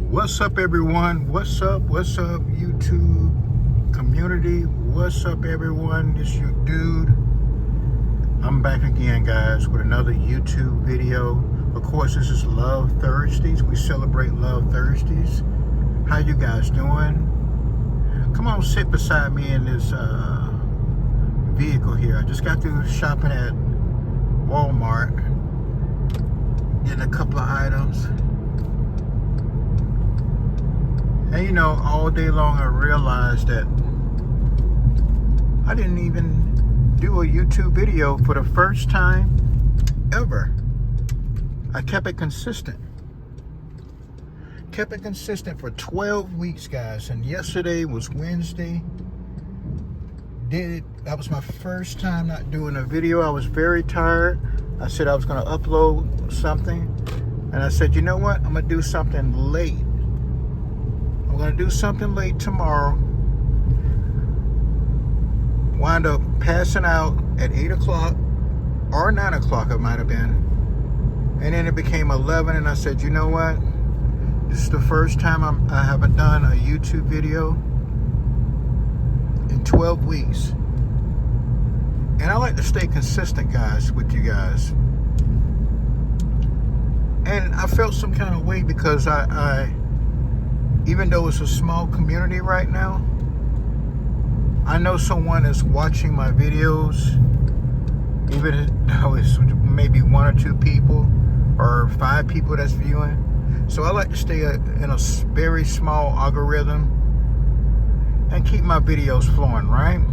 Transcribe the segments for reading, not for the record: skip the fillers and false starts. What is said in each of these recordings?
What's up, everyone? What's up, YouTube community? What's up, everyone? It's your dude. I'm back again, guys, with another YouTube video. Of course, this is Love Thursdays. We celebrate Love Thursdays. How you guys doing? Come on, sit beside me in this vehicle here. I just got through shopping at Walmart, getting a couple of items. And you know, all day long I realized that I didn't even do a YouTube video for the first time ever. I kept it consistent. Kept it consistent for 12 weeks, guys. And yesterday was Wednesday. That was my first time not doing a video. I was very tired. I said I was going to upload something. And I said, you know what? I'm going to do something late. I'm going to do something late tomorrow. Wind up passing out at 8 o'clock or 9 o'clock it might have been. And then it became 11 and I said, you know what? This is the first time I haven't done a YouTube video in 12 weeks. And I like to stay consistent, guys, with you guys. And I felt some kind of way because I even though it's a small community right now, I know someone is watching my videos, even though it's maybe 1 or 2 people or 5 people that's viewing. So I like to stay in a very small algorithm and keep my videos flowing, right?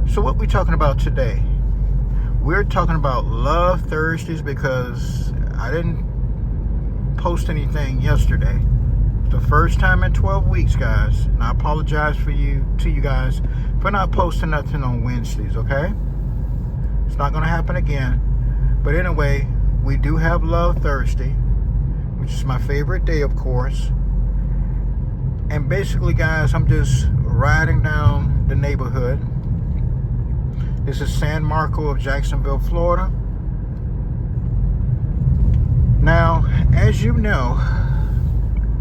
So what we talking about today? We're talking about Love Thursdays because I didn't post anything yesterday. The first time in 12 weeks, guys, and I apologize to you guys for not posting nothing on Wednesdays, okay? It's not going to happen again. But anyway, we do have Love Thursday, which is my favorite day, of course. And basically, guys, I'm just riding down the neighborhood. This is San Marco of Jacksonville, Florida. Now, as you know,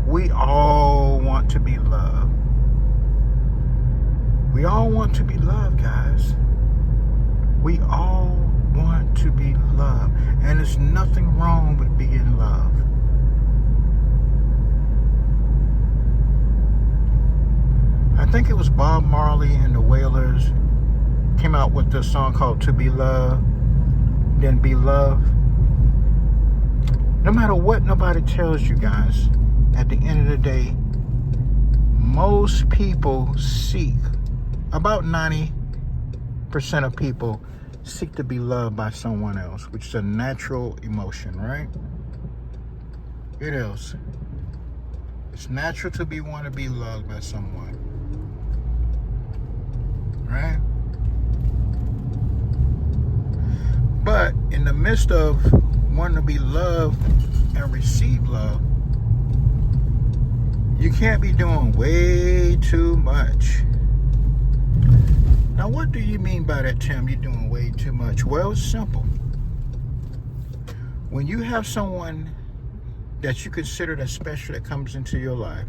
we all want to be loved. We all want to be loved, guys. We all want to be loved. And there's nothing wrong with being loved. I think it was Bob Marley and the Wailers came out with this song called To Be Loved, Then Be Loved. No matter what nobody tells you, guys, at the end of the day, most people seek, about 90% of people seek to be loved by someone else, which is a natural emotion, right? It is. It's natural to want to be loved by someone, right? But in the midst of wanting to be loved and receive love, you can't be doing way too much. Now, what do you mean by that, Tim? You're doing way too much? Well, it's simple. When you have someone that you consider that special that comes into your life,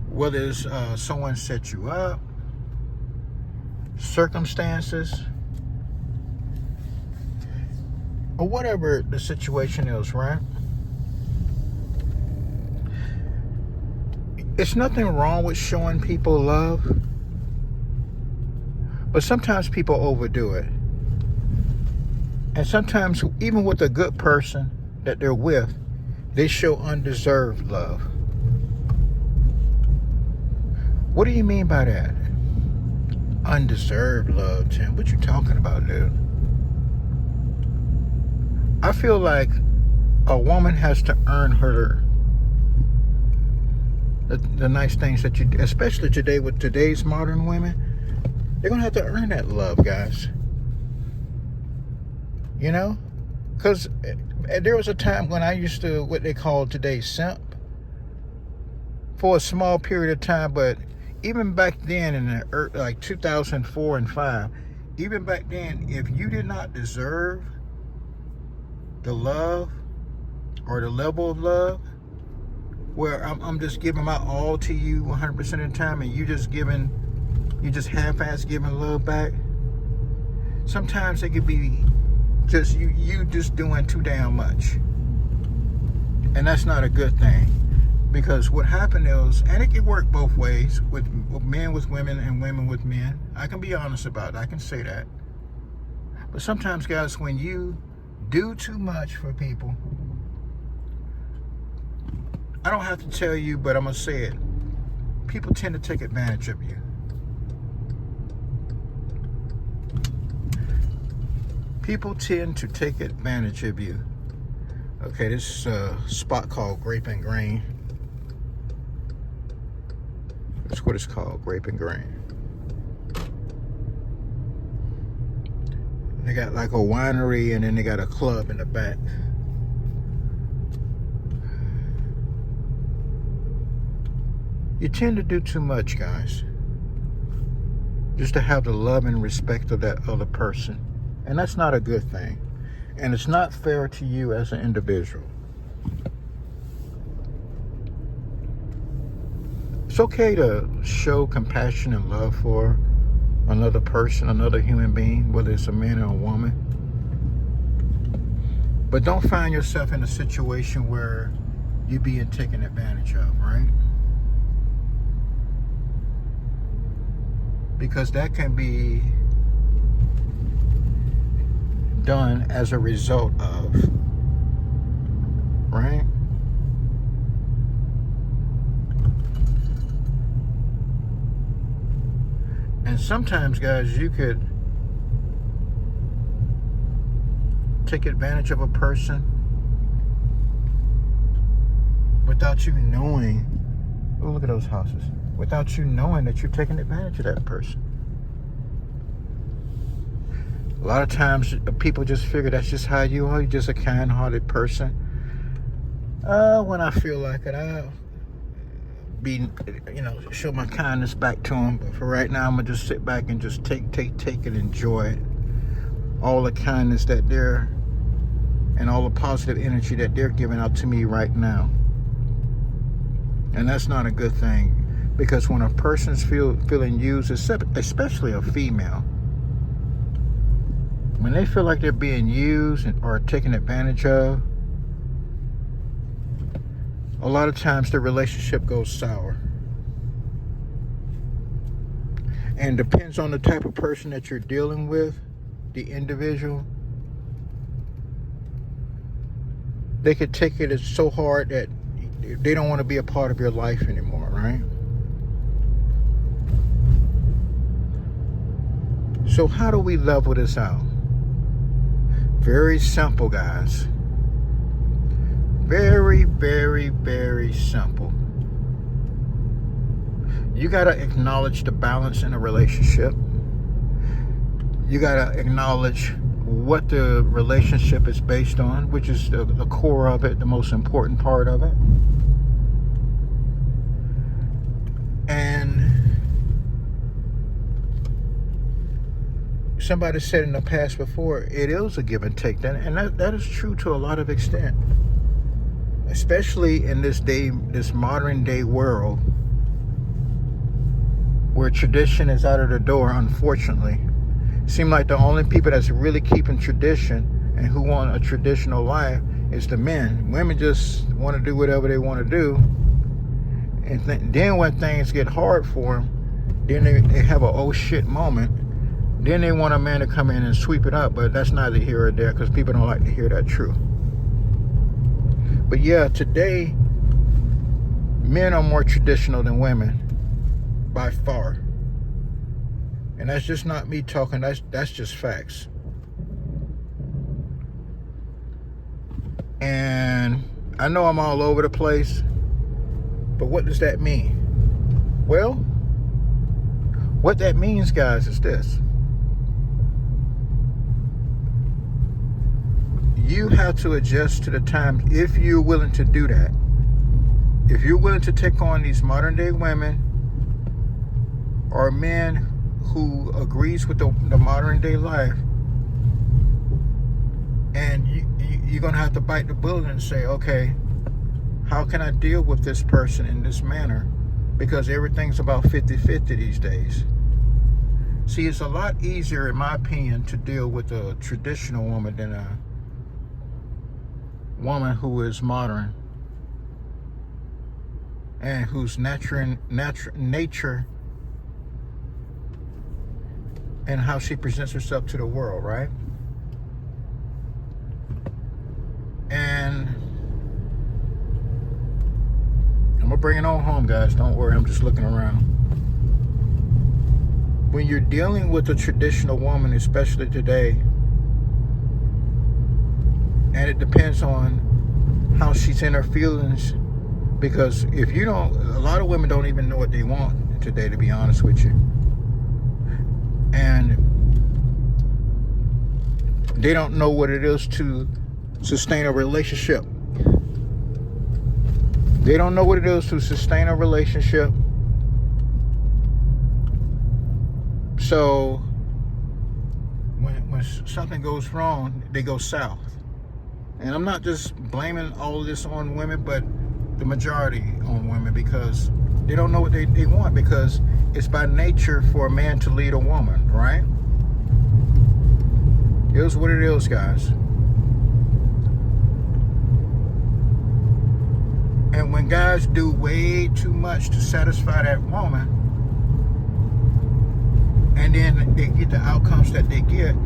whether it's someone set you up, circumstances, or whatever the situation is, right? It's nothing wrong with showing people love, but sometimes people overdo it. And sometimes, even with a good person that they're with, they show undeserved love. What do you mean by that? Undeserved love, Tim. What you talking about, dude? I feel like a woman has to earn her the nice things that you, especially today with today's modern women, they're gonna have to earn that love, guys. You know, because there was a time when I used to what they call today simp for a small period of time. But even back then, in the like 2004 and 5, even back then, if you did not deserve the love or the level of love where I'm just giving my all to you 100% of the time, and you just half-ass giving love back. Sometimes it could be just you just doing too damn much, and that's not a good thing. Because what happened is, and it can work both ways, with men with women and women with men. I can be honest about it. I can say that. But sometimes, guys, when you do too much for people, I don't have to tell you, but I'm going to say it. People tend to take advantage of you. People tend to take advantage of you. Okay, this is a spot called Grape and Grain. That's what it's called, Grape and Grain. They got like a winery, and then they got a club in the back. You tend to do too much, guys, just to have the love and respect of that other person. And that's not a good thing. And it's not fair to you as an individual. It's okay to show compassion and love for another person, another human being, whether it's a man or a woman. But don't find yourself in a situation where you're being taken advantage of, right? Because that can be done as a result of, right? And sometimes, guys, you could take advantage of a person without you knowing. Oh, look at those houses. Without you knowing that you're taking advantage of that person. A lot of times people just figure that's just how you are. You're just a kind-hearted person. When I feel like it, I'll be, show my kindness back to them. But for right now, I'm gonna just sit back and just take and enjoy it. All the kindness that they're, and all the positive energy that they're giving out to me right now. And that's not a good thing, because when a person's feeling used, especially a female, when they feel like they're being used or taken advantage of, a lot of times the relationship goes sour. And depends on the type of person that you're dealing with, the individual. They could take it as so hard that they don't want to be a part of your life anymore, right? So how do we level this out? Very simple, guys. Very, very, very simple. You got to acknowledge the balance in a relationship. You got to acknowledge what the relationship is based on, which is the core of it, the most important part of it. And somebody said in the past before, it is a give and take. And that is true to a lot of extent. Especially in this modern day world where tradition is out of the door, unfortunately. It seems like the only people that's really keeping tradition and who want a traditional life is the men. Women just want to do whatever they want to do. And then when things get hard for them, then they have a oh shit moment. Then they want a man to come in and sweep it up. But that's neither here or there, because people don't like to hear that truth. But yeah, today, men are more traditional than women, by far. And that's just not me talking, that's just facts. And I know I'm all over the place, but what does that mean? Well, what that means, guys, is this. You have to adjust to the times if you're willing to do that. If you're willing to take on these modern day women or men who agrees with the modern day life, and you're going to have to bite the bullet and say, okay, how can I deal with this person in this manner? Because everything's about 50-50 these days. See, it's a lot easier, in my opinion, to deal with a traditional woman than a woman who is modern and whose nature and how she presents herself to the world, right? And I'm gonna bring it on home, guys. Don't worry, I'm just looking around. When you're dealing with a traditional woman, especially today, and it depends on how she's in her feelings, because if you don't, a lot of women don't even know what they want today, to be honest with you. And they don't know what it is to sustain a relationship. They don't know what it is to sustain a relationship. So when something goes wrong, they go south. And I'm not just blaming all of this on women, but the majority on women, because they don't know what they want, because it's by nature for a man to lead a woman, right? Here's what it is, guys. And when guys do way too much to satisfy that woman, and then they get the outcomes that they get,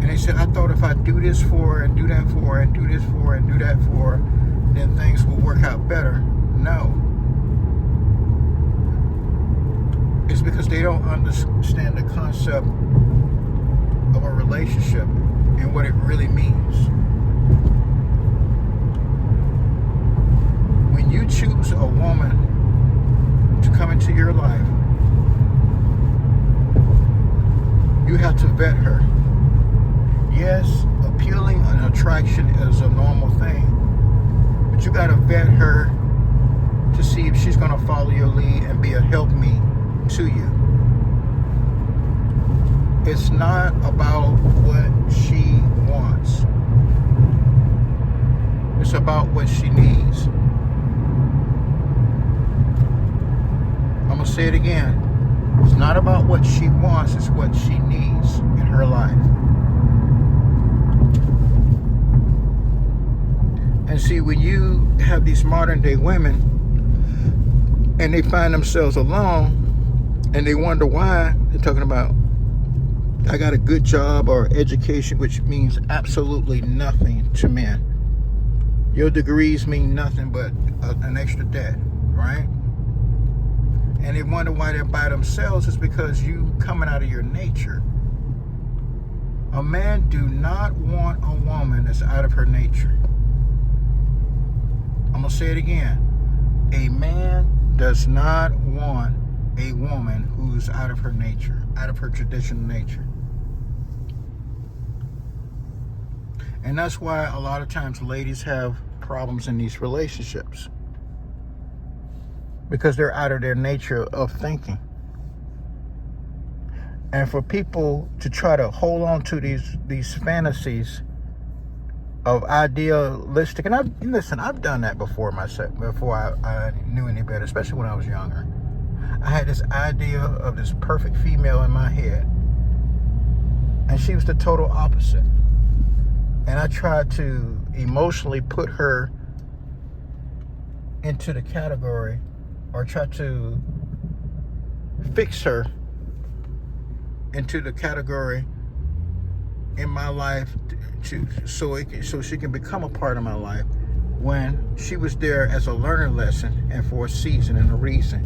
and they said, I thought if I do this for her and do that for her and do this for her and do that for her, then things will work out better. No. It's because they don't understand the concept of a relationship and what it really means. When you choose a woman to come into your life, you have to vet her. Yes, appealing and attraction is a normal thing, but you got to vet her to see if she's going to follow your lead and be a helpmeet to you. It's not about what she wants. It's about what she needs. I'm going to say it again. It's not about what she wants, it's what she needs in her life. And see, when you have these modern day women and they find themselves alone and they wonder why, they're talking about, I got a good job or education, which means absolutely nothing to men. Your degrees mean nothing but an extra debt, right? And they wonder why they're by themselves. Is because you coming out of your nature. A man do not want a woman that's out of her nature. I'm going to say it again. A man does not want a woman who's out of her nature, out of her traditional nature. And that's why a lot of times ladies have problems in these relationships. Because they're out of their nature of thinking. And for people to try to hold on to these fantasies of idealistic, and I've done that before myself, before I knew any better, especially when I was younger. I had this idea of this perfect female in my head, and she was the total opposite. And I tried to emotionally put her into the category, or try to fix her into the category in my life so she can become a part of my life, when she was there as a learning lesson and for a season and a reason.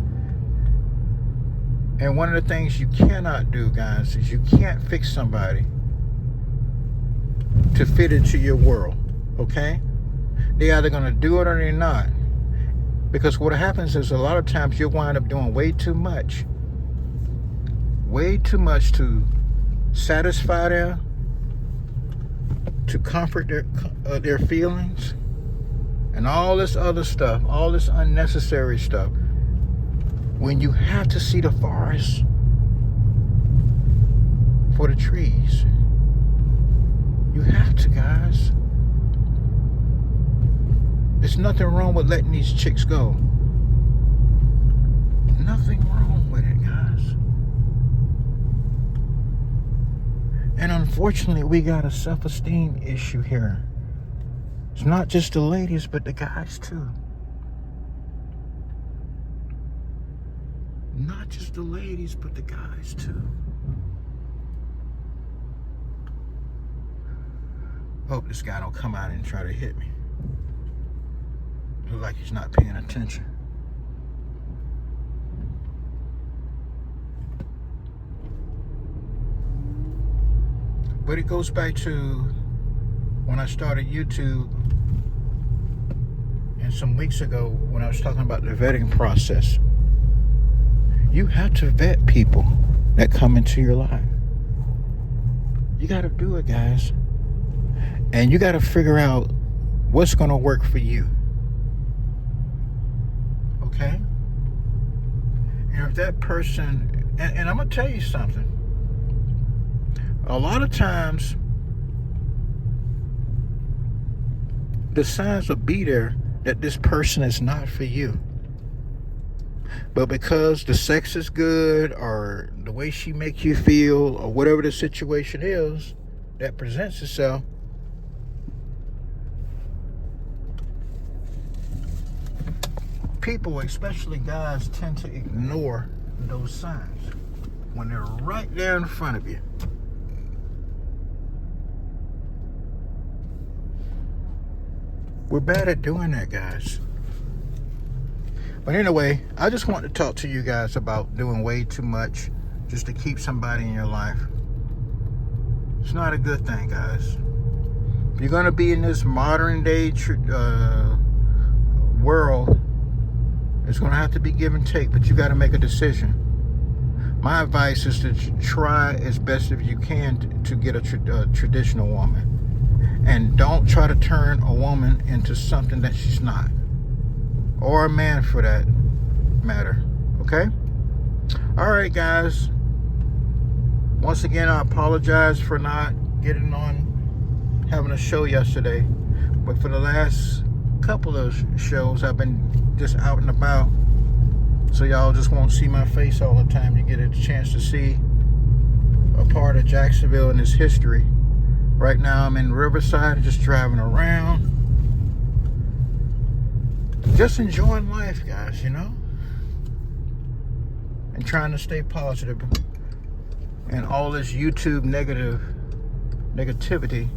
And one of the things you cannot do, guys, is you can't fix somebody to fit into your world, okay? They're either going to do it or they're not. Because what happens is a lot of times you'll wind up doing way too much to satisfy them, to comfort their feelings, and all this other stuff, all this unnecessary stuff, when you have to see the forest for the trees. You have to, guys. There's nothing wrong with letting these chicks go. Nothing wrong with it, guys. And unfortunately, we got a self-esteem issue here. It's not just the ladies, but the guys too. Not just the ladies, but the guys too. Hope this guy don't come out and try to hit me. Looks like he's not paying attention. But it goes back to when I started YouTube and some weeks ago when I was talking about the vetting process. You have to vet people that come into your life. You got to do it, guys. And you got to figure out what's going to work for you. Okay? And if that person, and I'm going to tell you something. A lot of times, the signs will be there that this person is not for you. But because the sex is good, or the way she makes you feel, or whatever the situation is that presents itself, people, especially guys, tend to ignore those signs when they're right there in front of you. We're bad at doing that, guys. But anyway, I just want to talk to you guys about doing way too much just to keep somebody in your life. It's not a good thing, guys. If you're going to be in this modern day world, it's going to have to be give and take, but you got to make a decision. My advice is to try as best as you can to get a traditional woman. And don't try to turn a woman into something that she's not. Or a man for that matter. Okay? Alright, guys. Once again, I apologize for not getting on having a show yesterday. But for the last couple of shows, I've been just out and about. So y'all just won't see my face all the time. You get a chance to see a part of Jacksonville and its history. Right now I'm in Riverside, just driving around. Just enjoying life, guys, you know? And trying to stay positive. And all this YouTube negativity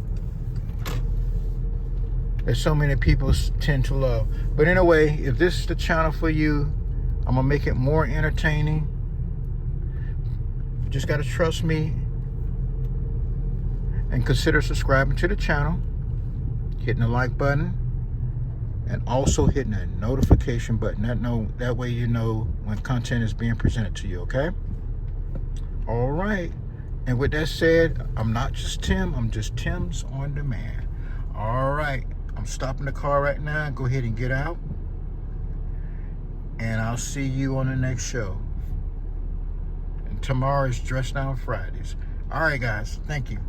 that so many people tend to love. But anyway, if this is the channel for you, I'm gonna make it more entertaining. You just gotta trust me and consider subscribing to the channel, hitting the like button, and also hitting that notification button. That way you know when content is being presented to you, okay? All right. And with that said, I'm not just Tim, I'm just Tim's on Demand. All right. I'm stopping the car right now. Go ahead and get out. And I'll see you on the next show. And tomorrow is Dress Down Fridays. All right, guys. Thank you.